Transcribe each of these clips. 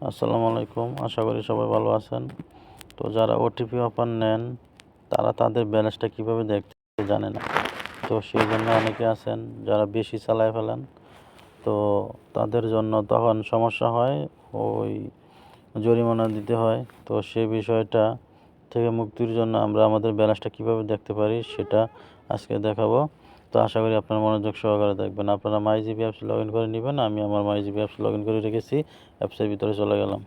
আসসালামু আলাইকুম, আশা করি সবাই ভালো আছেন। তো যারা ওটিপি অফার নেন তারা তাদের ব্যালেন্সটা কীভাবে দেখতে জানে না। তো সেই জন্য অনেকে আছেন যারা বেশি চালায় ফেলেন, তো তাদের জন্য তখন সমস্যা হয়, ওই জরিমানা দিতে হয়। তো সেই বিষয়টা থেকে মুক্তির জন্য আমরা আমাদের ব্যালেন্সটা কীভাবে দেখতে পারি সেটা আজকে দেখাবো। তো আশা করি আপনারা মনোযোগ সহকারে দেখবেন। আপনারা মাইজিবি অ্যাপস লগ ইন করে নেবেন। আমি আমার মাইজিবি অ্যাপস লগ ইন করে রেখেছি। অ্যাপসের ভিতরে চলে গেলাম।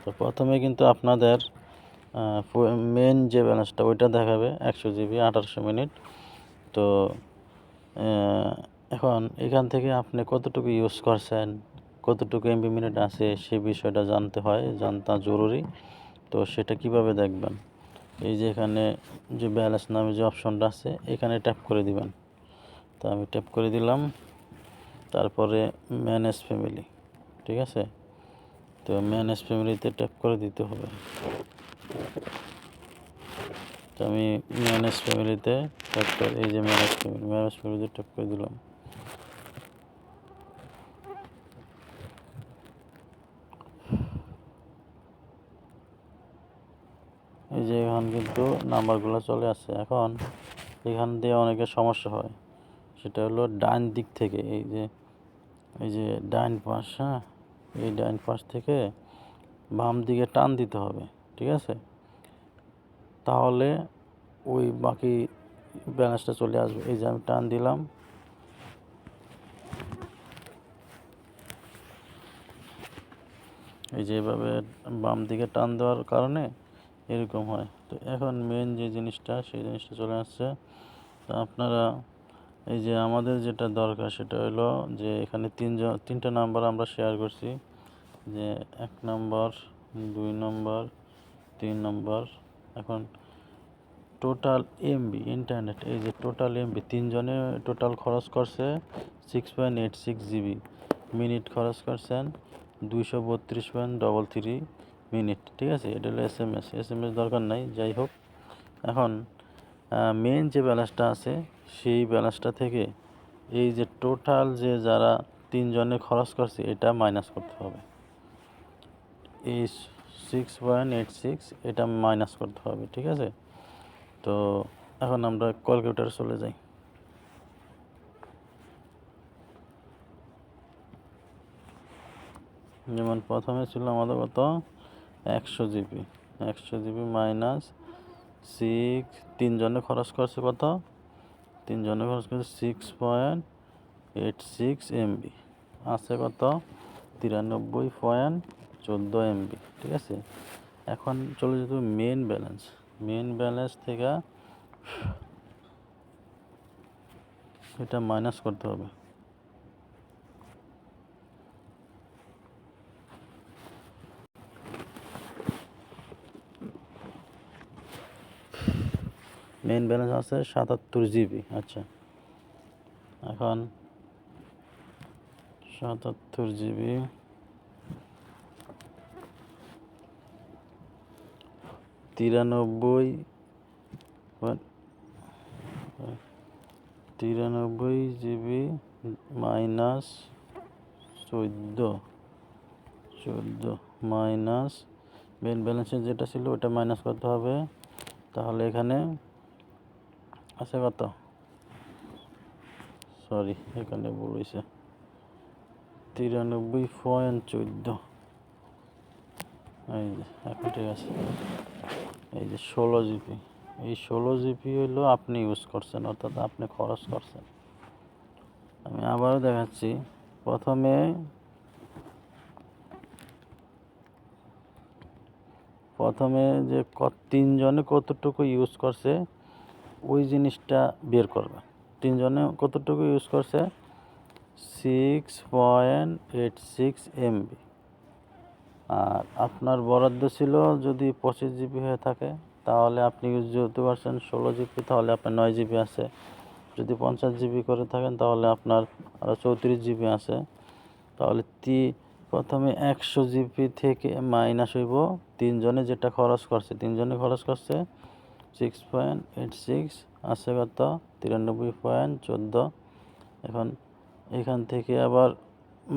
তো প্রথমে কিন্তু আপনাদের মেন যে ব্যালেন্সটা ওইটা দেখাবে 100 জিবি 1800 মিনিট। তো এখন এখান থেকে আপনি কতটুকু ইউজ করছেন, কতটুকু এমবি মিনিট আছে সেই বিষয়টা জানতা জরুরি। তো সেটা কিভাবে দেখবেন, এই যে এখানে যে ব্যালেন্স নামে যে অপশনটা আছে এখানে ট্যাপ করে দিবেন। তো আমি ট্যাপ করে দিলাম, তারপরে ম্যানেজ ফ্যামিলি, ঠিক আছে। তো ম্যানেজ ফ্যামিলিতে ট্যাপ করে দিতে হবে। তো আমি ম্যানেজ ফ্যামিলিতে ট্যাপ করে, এই যে ম্যানেজ ফ্যামিলিতে ট্যাপ করে দিলাম। এই যে এখন কিন্তু নাম্বারগুলো চলে আসছে। এখন এখান দিয়ে অনেকের সমস্যা হয়, সেটা হলো ডান দিক থেকে, এই যে ডাইন পাশ, হ্যাঁ, এই ডাইন পাশ থেকে বাম দিকে টান দিতে হবে, ঠিক আছে। তাহলে ওই বাকি ব্যালেন্সটা চলে আসবে। এই যে আমি টান দিলাম, এই যে এভাবে বাম দিকে টান দেওয়ার কারণে এরকম হয়। তো এখন মেন যে জিনিসটা সেই জিনিসটা চলে আসছে। তো আপনারা এই যে আমাদের যেটা দরকার সেটা হলো যে এখানে তিনটা নাম্বার আমরা শেয়ার করছি, যে 1 নম্বর, 2 নম্বর, 3 নম্বর। এখন টোটাল এমবি ইন্টারনেট, এই যে টোটাল এমবি তিনজনে টোটাল খরচ করছে 6.86 জিবি, মিনিট খরচ করছেন 232.33 মিনিট, ঠিক আছে। এটা হলো এস এম এস দরকার নাই, যাই হোক। এখন মেন যে ব্যালেন্সটা আছে সেই ব্যালেন্সটা থেকে এই যে টোটাল যে যারা তিনজনে খরচ করছে এটা মাইনাস করতে হবে। এই 6.86 এটা মাইনাস করতে হবে, ঠিক আছে। তো এখন আমরা ক্যালকুলেটরে চলে যাই। যেমন প্রথমে ছিল আমাদের কত, 100 জিবি, 100 জিবি মাইনাস 6, তিনজনে খরচ করছে কত, তিনজনে খরচ করছে 6.86 এমবি, আছে কত 93.14 এমবি, ঠিক আছে। এখন চলে যেত মেন ব্যালেন্স থেকে এটা মাইনাস করতে হবে। মেন ব্যালেন্স আছে 77 জিবি, আচ্ছা। এখন 77 জিবি তিরানব্বই জিবি মাইনাস 14 মাইনাস মেন ব্যালেন্সের যেটা ছিল ওটা মাইনাস করতে হবে। তাহলে এখানে আছে কত, সরি এখানে ভুল হয়েছে, 93.14। এই যে এখন ঠিক আছে। এই যে 16 জিবি, এই 16 জিবি হলো আপনি ইউজ করছেন, অর্থাৎ আপনি খরচ করছেন। আমি আবারও দেখাচ্ছি। প্রথমে যে তিনজনে কতটুকু ইউজ করছে ওই জিনিসটা বের করবে। তিনজনে কতটুকু ইউজ করছে, 6.86 এমবি। আর আপনার বরাদ্দ ছিল যদি 25 জিবি হয়ে থাকে তাহলে আপনি ইউজ করতে পারছেন 16 জিবি, তাহলে আপনার 9 জিবি আছে। যদি 50 জিবি করে থাকেন তাহলে আপনার আরও 34 জিবি আছে। তাহলে প্রথমে 100 জিবি থেকে মাইনাস হইব তিনজনে যেটা খরচ করছে, 6.86, আছে কত 93.14। এখন এখান থেকে আবার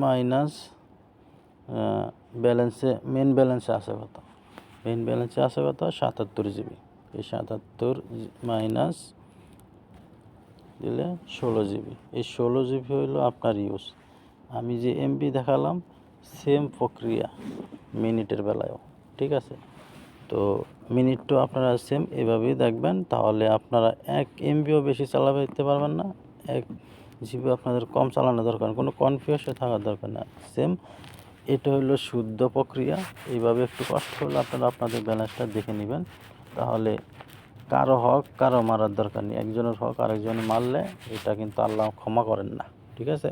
মাইনাস ব্যালেন্সে মেন ব্যালেন্সে আছে কত? মেন ব্যালেন্সে আছে কত? ৭৭ জিবি। এই ৭৭ মাইনাস দিলে ১৬ জিবি। এই ১৬ জিবি হইল আপনার ইউজ। আমি যে এমবি দেখালাম সেম প্রক্রিয়া মিনিটের বেলায়ও, ঠিক আছে? তো মিনিটটাও আপনারা সেম এভাবেই দেখবেন, তাহলে আপনারা ১ এমবিও বেশি চালাতে পারবেন না, ১ জিবি আপনাদের কম চালানো দরকার, কোনো কনফিউশন থাকার দরকার না, সেম। এটা হলো শুদ্ধ প্রক্রিয়া। এইভাবে একটু কষ্ট হলে আপনারা আপনাদের ব্যালেন্সটা দেখে নেবেন, তাহলে কারো হক কারো মারার দরকার নেই। একজনের হক আরেকজনে মারলে এটা কিন্তু আল্লাহ ক্ষমা করেন না, ঠিক আছে?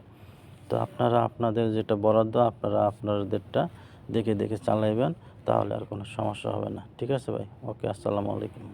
তো আপনারা আপনাদের যেটা বরাদ্দ আপনারা আপনাদেরটা দেখে দেখে চালাইবেন, তাহলে আর কোনো সমস্যা হবে না, ঠিক আছে ভাই? ওকে, আসসালামু আলাইকুম।